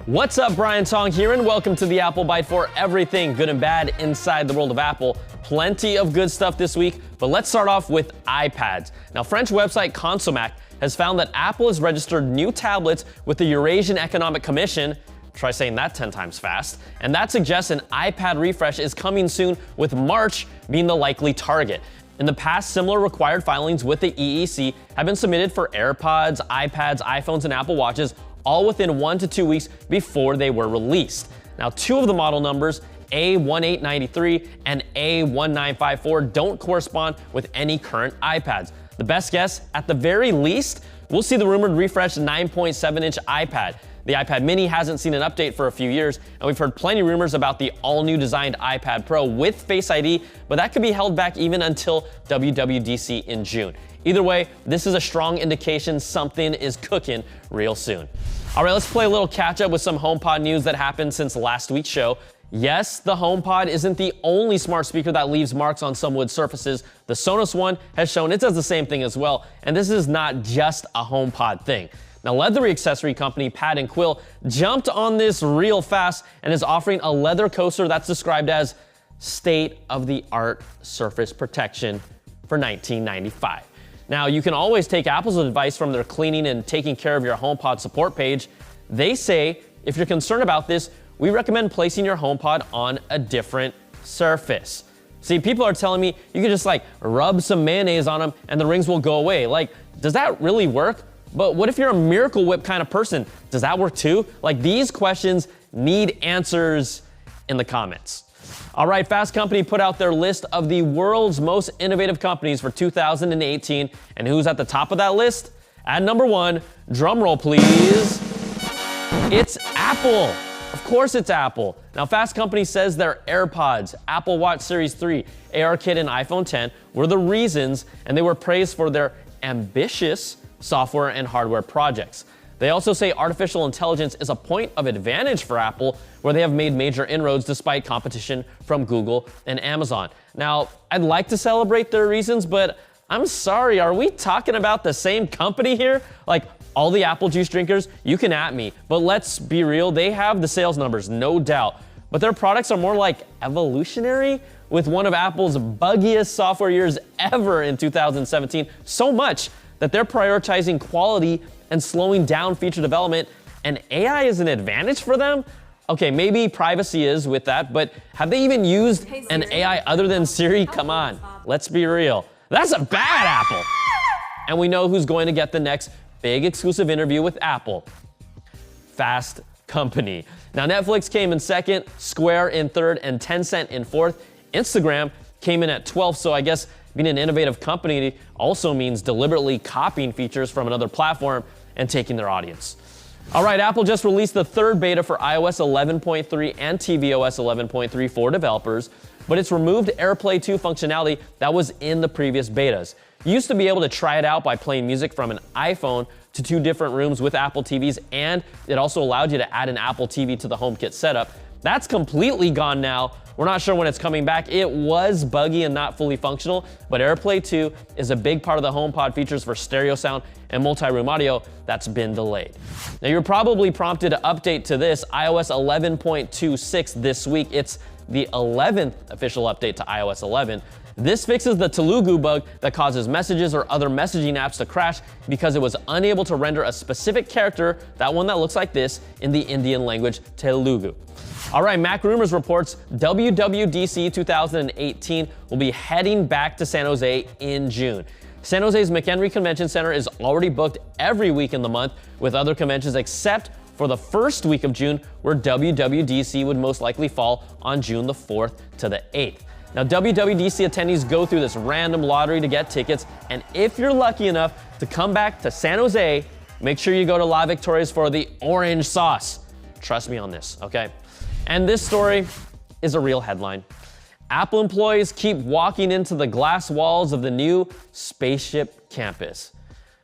What's up, Brian Tong here, and welcome to the Apple Byte for everything good and bad inside the world of Apple. Plenty of good stuff this week, but let's start off with iPads. Now, French website Consomac has found that Apple has registered new tablets with the Eurasian Economic Commission. Try saying that 10 times fast. And that suggests an iPad refresh is coming soon, with March being the likely target. In the past, similar required filings with the EEC have been submitted for AirPods, iPads, iPhones, and Apple Watches, all within 1 to 2 weeks before they were released. Now, two of the model numbers, A1893 and A1954, don't correspond with any current iPads. The best guess, at the very least, we'll see the rumored refreshed 9.7-inch iPad. The iPad mini hasn't seen an update for a few years, and we've heard plenty of rumors about the all-new designed iPad Pro with Face ID, but that could be held back even until WWDC in June. Either way, this is a strong indication something is cooking real soon. All right, let's play a little catch-up with some HomePod news that happened since last week's show. Yes, the HomePod isn't the only smart speaker that leaves marks on some wood surfaces. The Sonos one has shown it does the same thing as well, and this is not just a HomePod thing. Now, leathery accessory company Pad & Quill jumped on this real fast and is offering a leather coaster that's described as state-of-the-art surface protection for $19.95. Now, you can always take Apple's advice from their cleaning and taking care of your HomePod support page. They say, if you're concerned about this, we recommend placing your HomePod on a different surface. See, people are telling me you can just rub some mayonnaise on them and the rings will go away. Does that really work? But what if you're a Miracle Whip kind of person? Does that work too? These questions need answers in the comments. All right, Fast Company put out their list of the world's most innovative companies for 2018. And who's at the top of that list? At number 1, drum roll please, it's Apple. Of course it's Apple. Now, Fast Company says their AirPods, Apple Watch Series 3, ARKit, and iPhone X were the reasons, and they were praised for their ambitious software and hardware projects. They also say artificial intelligence is a point of advantage for Apple, where they have made major inroads despite competition from Google and Amazon. Now, I'd like to celebrate their reasons, but I'm sorry, are we talking about the same company here? All the Apple juice drinkers, you can at me, but let's be real, they have the sales numbers, no doubt. But their products are more evolutionary, with one of Apple's buggiest software years ever in 2017, so much that they're prioritizing quality and slowing down feature development, and AI is an advantage for them? Okay, maybe privacy is with that, but have they even used an AI other than Siri? Come on, let's be real. That's a bad Apple. And we know who's going to get the next big exclusive interview with Apple. Fast Company. Now, Netflix came in second, Square in third, and Tencent in fourth. Instagram came in at 12th, so I guess being an innovative company also means deliberately copying features from another platform and taking their audience. All right, Apple just released the third beta for iOS 11.3 and tvOS 11.3 for developers, but it's removed AirPlay 2 functionality that was in the previous betas. You used to be able to try it out by playing music from an iPhone to 2 different rooms with Apple TVs, and it also allowed you to add an Apple TV to the HomeKit setup. That's completely gone now. We're not sure when it's coming back. It was buggy and not fully functional, but AirPlay 2 is a big part of the HomePod features for stereo sound and multi-room audio that's been delayed. Now, you're probably prompted to update to this iOS 11.26 this week. It's the 11th official update to iOS 11. This fixes the Telugu bug that causes messages or other messaging apps to crash because it was unable to render a specific character, that one that looks like this, in the Indian language Telugu. All right, Mac Rumors reports WWDC 2018 will be heading back to San Jose in June. San Jose's McHenry Convention Center is already booked every week in the month, with other conventions except for the first week of June, where WWDC would most likely fall on June the 4th to the 8th. Now, WWDC attendees go through this random lottery to get tickets, and if you're lucky enough to come back to San Jose, make sure you go to La Victoria's for the orange sauce. Trust me on this, okay? And this story is a real headline. Apple employees keep walking into the glass walls of the new Spaceship campus.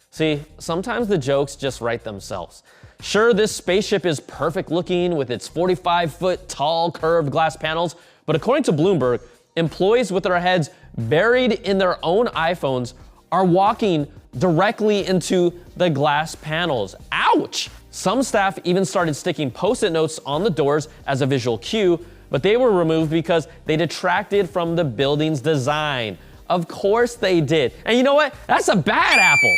See, sometimes the jokes just write themselves. Sure, this spaceship is perfect looking with its 45-foot tall curved glass panels, but according to Bloomberg, employees with their heads buried in their own iPhones are walking directly into the glass panels. Ouch! Some staff even started sticking Post-it notes on the doors as a visual cue, but they were removed because they detracted from the building's design. Of course they did. And you know what? That's a bad apple.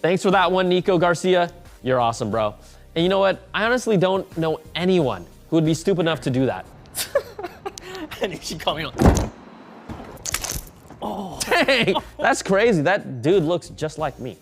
Thanks for that one, Nico Garcia. You're awesome, bro. And you know what? I honestly don't know anyone who would be stupid enough to do that. And she called me. Oh, dang, that's crazy. That dude looks just like me.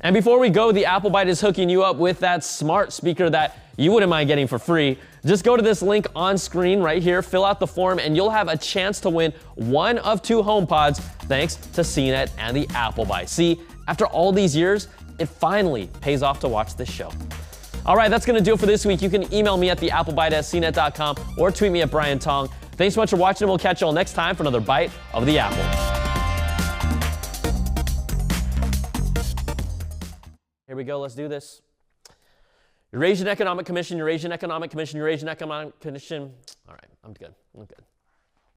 And before we go, the Apple Byte is hooking you up with that smart speaker that you wouldn't mind getting for free. Just go to this link on screen right here, fill out the form, and you'll have a chance to win one of 2 HomePods thanks to CNET and the Apple Byte. See, after all these years, it finally pays off to watch this show. All right, that's going to do it for this week. You can email me at theapplebyte@cnet.com or tweet me at Brian Tong. Thanks so much for watching, and we'll catch you all next time for another Bite of the Apple. Here we go, let's do this. Eurasian Economic Commission, Eurasian Economic Commission, Eurasian Economic Commission. All right, I'm good.